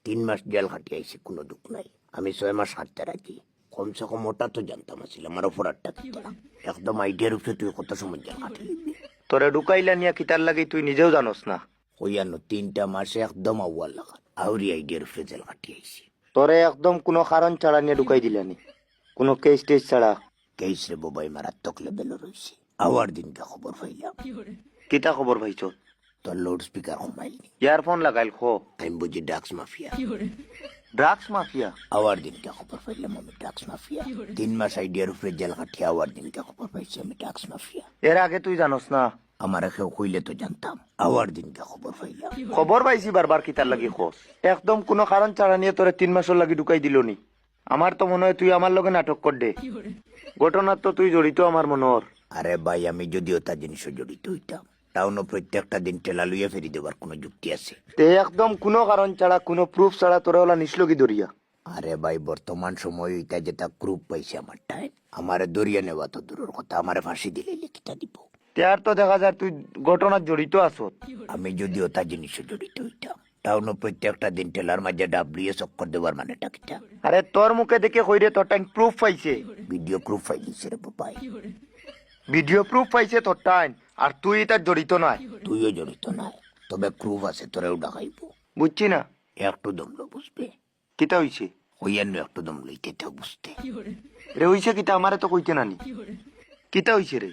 3 মাস jail খাটিয়ে আইছি, কোনো দুঃখ নাই। আমি 6 মাস হাঁটতে রাখি, কমসে কম ওটা তো জানতাম আসলে আমার অপরাধটা কি। একদম আইডিয়ার উপরে তুই কত সময় জেল খাটি লিখবি। তোরে ঢুকাইলা নিয়া কিতার লাগি তুই নিজেও জানোস না। ওইয়ানো 3টা মাসে একদম আউয়াল লাগা আউরি আইডিয়ার উপরে জেল খাটিয়ে আইছি। তোরে একদম কোনো কারণ ছাড়া নিয়ে ঢুকাই দিলানি, কোনো কেস টেস ছাড়া। কেস রে বোবাই মারাত্মক লেভেলে রয়েছে। আওয়ার দিনকে খবর পাইলাম কিতা খবর পাইছ? তোর লাউড স্পিকার কমাইলনি, ইয়ারফোন লাগাইল খো। আমি বুঝি ড্রাগস মাফিয়া। Drugs mafia? আওয়ার দিনকে খবর পাইলাম আমি ড্রাগস মাফিয়া। 3 মাস আইডিয়ার উপরে জেল খাটিয়ে আওয়ার দিনকে খবর পাইছি আমি ড্রাগস মাফিয়া। এর আগে তুই জানোস না? আমার কেউ কইলে তো জানতাম, আওয়ার দিনকে খবর পাইলাম। খবর পাইছি বারবার কিতার লাগি খোস। একদম কোনো কারণ ছাড়া নিয়ে তোরে 3 মাসের লাগি ঢুকাই দিলনি। আমার তো মনে হয় তুই আমার লগে নাটক কর দে। ঘটনার তো তুই জড়িত আমার মনোর। আরে ভাই, আমি যদিও তা জিনিস জড়িত হইতাম, টাউনও প্রত্যেকটা দিন টেলা লইয়া ফেরি দেবার কোনো যুক্তি আছে? তে একদম কোনো কারণ ছাড়া, কোনো প্রুফ ছাড়া তোরে ওলা নিসলগি দরিয়া। আরে ভাই, বর্তমান সময় এটা যেটা গ্রুপ পাইছে আমার টাইম, আমারে দরিয়া নেওয়া তো দূরের কথা, আমারে ফাঁসি দিলে লিখিতা দিব। তে আর তো দেখা যায় তুই ঘটনার জড়িত আসত। আমি যদিও তা জিনিস জড়িত হইতাম, টাউনও প্রত্যেকটা দিন টেলার মাঝে ডাবলিয়ে চক্কর দেবার মানে টাকিটা। আরে তোর মুখে দেখে কইরে তোর টাইম প্রুফ পাইছে। ভিডিও গ্রুপ ফাইলিছে রে বাবাই। ভিডিও প্রুফ পাইছে তোর টাইম, আর তুই তার জড়িত নয়। তুইও জড়িত নাই, তবে গ্রুপ আছে, তোরেও ডাকাইব। বুঝছি না একটু দমলো বুঝবে, কিতা হইছে। হইয়ান্ন একটু দম লইতে বুঝতে। রে হইছে কিতা, আমারে তো কইতে নানি। কিতা হইছে রে?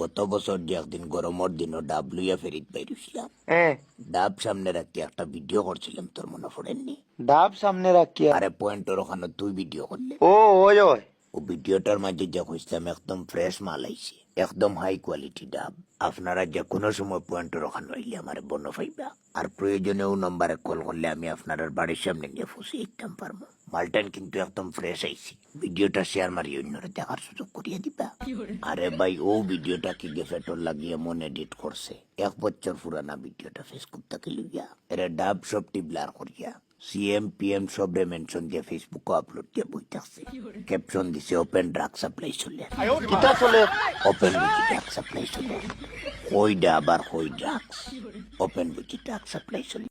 গত বছর যে একদিন গরমের দিনও ডাব লইয়া ফেরিত বাইরেছিলাম, হ্যাঁ, ডাব সামনে রাখি একটা ভিডিও করছিলাম, তোর মনে পড়েননি? ডাব সামনে রাখিয়া? আরে পয়েন্টের ওখানে তুই ভিডিও করলে। ও ওই ওই ও ভিডিওটার মাঝে যা কইছিলাম একদম ফ্রেশ মাল আইছে, একদম হাই কোয়ালিটি ডাব। আপনারা যে কোনো সময় পয়েন্টের ওখানে হইলে আমার বন্য পাইবা, আর প্রয়োজনে ও নম্বরে কল করলে আমি আপনার বাড়ির সামনে গিয়ে ফুসি দিতাম পারবো। মালটান কিন্তু একদম ফ্রেশ আইছি। ভিডিওটা শেয়ার মারি অন্যরা দেখার সুযোগ করিয়ে দিবা। আরে ভাই, ও ভিডিওটা কি গেফেটর লাগিয়ে মন এডিট করছে, 1 বছর পুরানা ভিডিওটা ফেসবুক থেকে লইয়া এরা ডাব সবটি ব্লার করিয়া সিএম পিএম সবরে মেনশন দিয়ে ফেসবুকে আপলোড দিয়ে বই থাকছে। ক্যাপশন দিছে ওপেন ড্রাগ সাপ্লাই চলে। কিতা চলে? ওপেন বুঝি ড্রাগ সাপ্লাই চলে, কই ডাব আর কই ড্রাগস, ওপেন বুঝি ড্রাগ সাপ্লাই চলে।